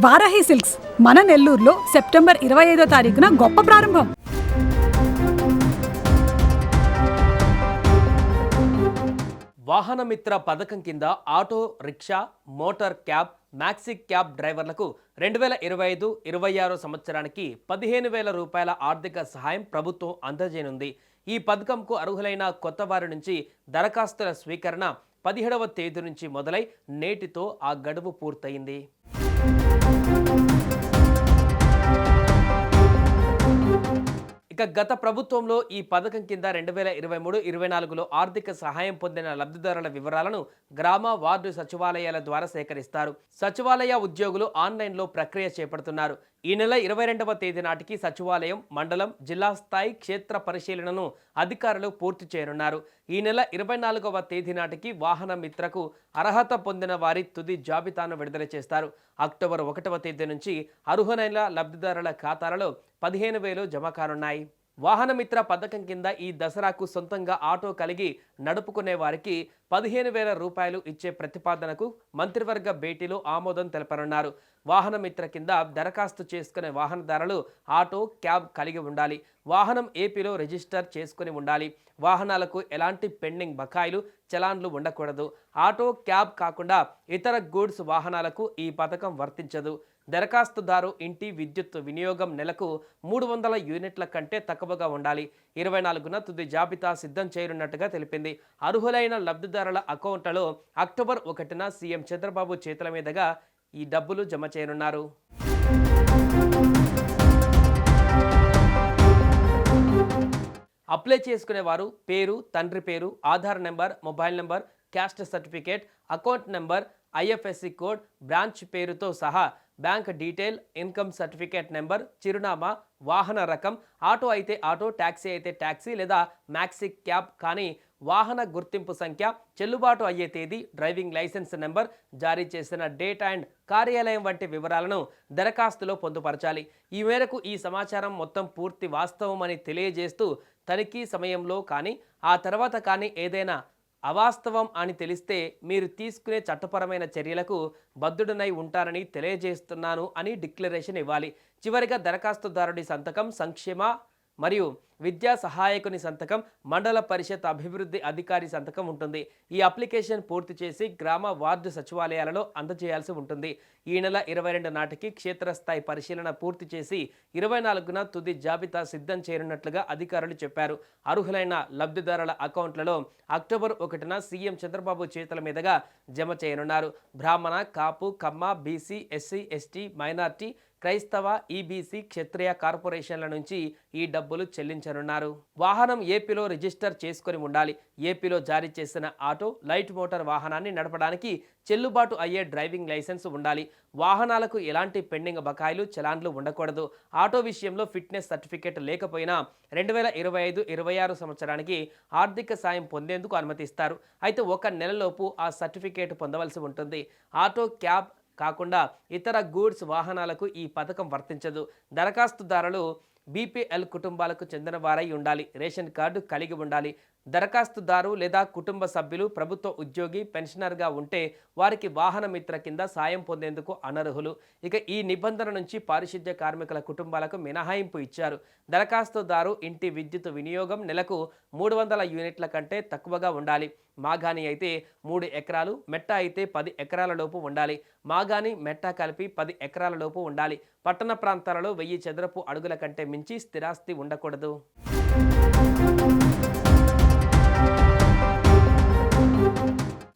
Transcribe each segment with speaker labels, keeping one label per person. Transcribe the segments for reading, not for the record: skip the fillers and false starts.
Speaker 1: Varahi silks మన నెల్లూరులో September 25వ తారీఖున గొప్ప ప్రారంభం.
Speaker 2: వాహనమిత్ర పథకం కింద auto rickshaw, motor cab, maxi cab డ్రైవర్లకు 2025-26 సంవత్సరానికి 15,000 రూపాయల ఆర్థిక సహాయం ప్రభుత్వం అందజేయనుంది. ఈ పథకంకు అర్హులైన కొత్త వారి నుంచి దరఖాస్తుల స్వీకరణ 17వ తేదీ నుంచి మొదలై నేటితో ఆ గడువు పూర్తయింది. ఇక గత ప్రభుత్వంలో ఈ పథకం కింద 2023-24లో ఆర్థిక సహాయం పొందిన లబ్ధిదారుల వివరాలను గ్రామ వార్డు సచివాలయాల ద్వారా సేకరిస్తారు. సచివాలయ ఉద్యోగులు ఆన్లైన్లో ప్రక్రియ చేపడుతున్నారు. ఈ నెల 22వ తేదీ నాటికి సచివాలయం, మండలం, జిల్లా స్థాయి క్షేత్ర పరిశీలనను అధికారులు పూర్తి చేయనున్నారు. ఈ నెల 24వ తేదీ నాటికి వాహన మిత్రకు అర్హత పొందిన వారి తుది జాబితాను విడుదల చేస్తారు. అక్టోబర్ 1వ తేదీ నుంచి అర్హులైన లబ్ధిదారుల ఖాతాలలో 15,000 జమ కానున్నాయి. వాహనమిత్ర పథకం కింద ఈ దసరాకు సొంతంగా ఆటో కలిగి నడుపుకునే వారికి 15,000 రూపాయలు ఇచ్చే ప్రతిపాదనకు మంత్రివర్గ భేటీలో ఆమోదం తెలపనున్నారు. వాహనమిత్ర కింద దరఖాస్తు చేసుకునే వాహనదారులు ఆటో, క్యాబ్ కలిగి ఉండాలి. వాహనం ఏపీలో రిజిస్టర్ చేసుకుని ఉండాలి. వాహనాలకు ఎలాంటి పెండింగ్ బకాయిలు, చలాన్లు ఉండకూడదు. ఆటో, క్యాబ్ కాకుండా ఇతర గూడ్స్ వాహనాలకు ఈ పథకం వర్తించదు. దరఖాస్తుదారు ఇంటి విద్యుత్ వినియోగం నెలకు 300 యూనిట్ల కంటే తక్కువగా ఉండాలి. 24న తుది జాబితా సిద్ధం చేయనున్నట్టుగా తెలిపింది. అర్హులైన లబ్ధిదారుల అకౌంట్లలో అక్టోబర్ 1న సీఎం చంద్రబాబు చేతుల మీదుగా ఈ డబ్బులు జమ చేయనున్నారు. అప్లై చేసుకునే వారు పేరు, తండ్రి పేరు, Aadhaar number, mobile number, caste certificate, account number, IFSC code, branch పేరుతో సహా bank detail, income certificate number, చిరునామా, వాహన రకం, ఆటో అయితే ఆటో, ట్యాక్సీ అయితే ట్యాక్సీ లేదా మ్యాక్సీ క్యాబ్ కానీ వాహన గుర్తింపు సంఖ్య, చెల్లుబాటు అయ్యే తేదీ, డ్రైవింగ్ లైసెన్స్ నెంబర్, జారీ చేసిన డేట్ అండ్ కార్యాలయం వంటి వివరాలను దరఖాస్తులో పొందుపరచాలి. ఈ మేరకు ఈ సమాచారం మొత్తం పూర్తి వాస్తవం అని తెలియజేస్తూ తనిఖీ సమయంలో కానీ ఆ తర్వాత కానీ ఏదైనా అవాస్తవం అని తెలిస్తే మీరు తీసుకునే చట్టపరమైన చర్యలకు బద్ధుడనై ఉంటారని తెలియజేస్తున్నాను అని డిక్లరేషన్ ఇవ్వాలి. చివరిగా దరఖాస్తుదారుడి సంతకం, సంక్షేమ మరియు విద్యా సహాయకుని సంతకం, మండల పరిషత్ అభివృద్ధి అధికారి సంతకం ఉంటుంది. ఈ అప్లికేషన్ పూర్తి చేసి గ్రామ వార్డు సచివాలయాలలో అందజేయాల్సి ఉంటుంది. ఈ నెల 22 నాటికి క్షేత్రస్థాయి పరిశీలన పూర్తి చేసి 24న తుది జాబితా సిద్ధం చేయనున్నట్లుగా అధికారులు చెప్పారు. అర్హులైన లబ్ధిదారుల అకౌంట్లలో అక్టోబర్ 1న సీఎం చంద్రబాబు చేతుల మీదుగా జమ చేయనున్నారు. బ్రాహ్మణ, కాపు, కమ్మ, బీసీ, ఎస్సీ, ఎస్టీ, మైనార్టీ, క్రైస్తవ, ఈబీసీ, క్షత్రియ కార్పొరేషన్ల నుంచి ఈ డబ్బులు చెల్లించనున్నారు. వాహనం ఏపీలో రిజిస్టర్ చేసుకుని ఉండాలి. ఏపీలో జారీ చేసిన ఆటో, లైట్ మోటార్ వాహనాన్ని నడపడానికి చెల్లుబాటు అయ్యే డ్రైవింగ్ లైసెన్స్ ఉండాలి. వాహనాలకు ఎలాంటి పెండింగ్ బకాయిలు, చలాన్లు ఉండకూడదు. ఆటో విషయంలో ఫిట్నెస్ సర్టిఫికేట్ లేకపోయినా 2025-26 సంవత్సరానికి ఆర్థిక సాయం పొందేందుకు అనుమతిస్తారు. అయితే 1 నెలలోపు ఆ సర్టిఫికేట్ పొందవలసి ఉంటుంది. ఆటో, క్యాబ్ కాకుండా ఇతర గూడ్స్ వాహనాలకు ఈ పథకం వర్తించదు. దరఖాస్తుదారులు బీపీఎల్ కుటుంబాలకు చెందిన వారై ఉండాలి. రేషన్ కార్డు కలిగి ఉండాలి. దరఖాస్తుదారు లేదా కుటుంబ సభ్యులు ప్రభుత్వ ఉద్యోగి, పెన్షనర్గా ఉంటే వారికి వాహన మిత్ర కింద సాయం పొందేందుకు అనర్హులు. ఇక ఈ నిబంధన నుంచి పారిశుద్ధ్య కార్మికుల కుటుంబాలకు మినహాయింపు ఇచ్చారు. దరఖాస్తుదారు ఇంటి విద్యుత్ వినియోగం నెలకు 300 యూనిట్ల కంటే తక్కువగా ఉండాలి. మాగాని అయితే 3 ఎకరాలు, మెట్ట అయితే 10 ఎకరాల లోపు ఉండాలి. మాగాని, మెట్ట కలిపి 10 ఎకరాల లోపు ఉండాలి. పట్టణ ప్రాంతాలలో 1000 చదరపు అడుగుల కంటే మించి స్థిరాస్తి ఉండకూడదు.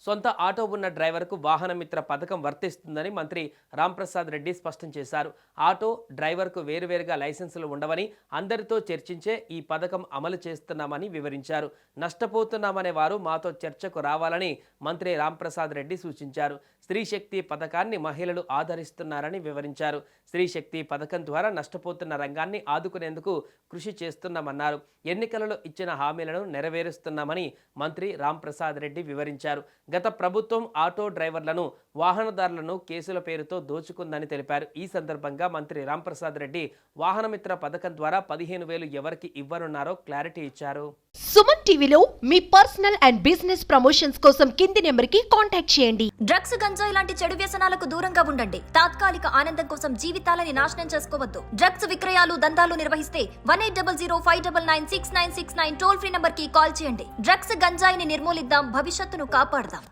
Speaker 2: సొంత ఆటో ఉన్న డ్రైవర్కు వాహనమిత్ర పథకం వర్తిస్తుందని మంత్రి రాంప్రసాద్ రెడ్డి స్పష్టం చేశారు. ఆటో డ్రైవర్కు వేరువేరుగా లైసెన్సులు ఉండవని, అందరితో చర్చించే ఈ పథకం అమలు చేస్తున్నామని వివరించారు. నష్టపోతున్నామనే వారు మాతో చర్చకు రావాలని మంత్రి రాంప్రసాద్ రెడ్డి సూచించారు. స్త్రీ శక్తి పథకాన్ని మహిళలు ఆదరిస్తున్నారని వివరించారు. స్త్రీ శక్తి పథకం ద్వారా నష్టపోతున్న రంగాన్ని ఆదుకునేందుకు కృషి చేస్తున్నామన్నారు. ఎన్నికలలో ఇచ్చిన హామీలను నెరవేరుస్తున్నామని మంత్రి రాంప్రసాద్ రెడ్డి వివరించారు. గత ప్రభుత్వం ఆటో డ్రైవర్లను, వాహనదారులను కేసుల పేరుతో దోచుకుందని తెలిపారు. ఈ సందర్భంగా మంత్రి రాంప్రసాద్ రెడ్డి వాహనమిత్ర పథకం ద్వారా 15,000 ఎవరికి ఇవ్వనున్నారో క్లారిటీ ఇచ్చారు.
Speaker 3: సుమన్ టీవీలో మీ పర్సనల్ అండ్ బిజినెస్ ప్రమోషన్స్ కోసం కింది నెంబర్కి కాంటాక్ట్ చేయండి.
Speaker 4: డ్రగ్స్, గంజాయి
Speaker 3: గంజాయి లాంటి చెడు వ్యసనాలకు దూరంగా ఉండండి. తాత్కాలిక ఆనందం కోసం జీవితాలని నాశనం చేసుకోవద్దు. డ్రగ్స్ విక్రయాలు దందాలు నిర్వహిస్తే 1800-599-6969 టోల్ ఫ్రీ నంబర్ కి కాల్ చేయండి. డ్రగ్స్ గంజాయిని నిర్మూలిద్దాం, భవిష్యత్తును కాపాడదాం.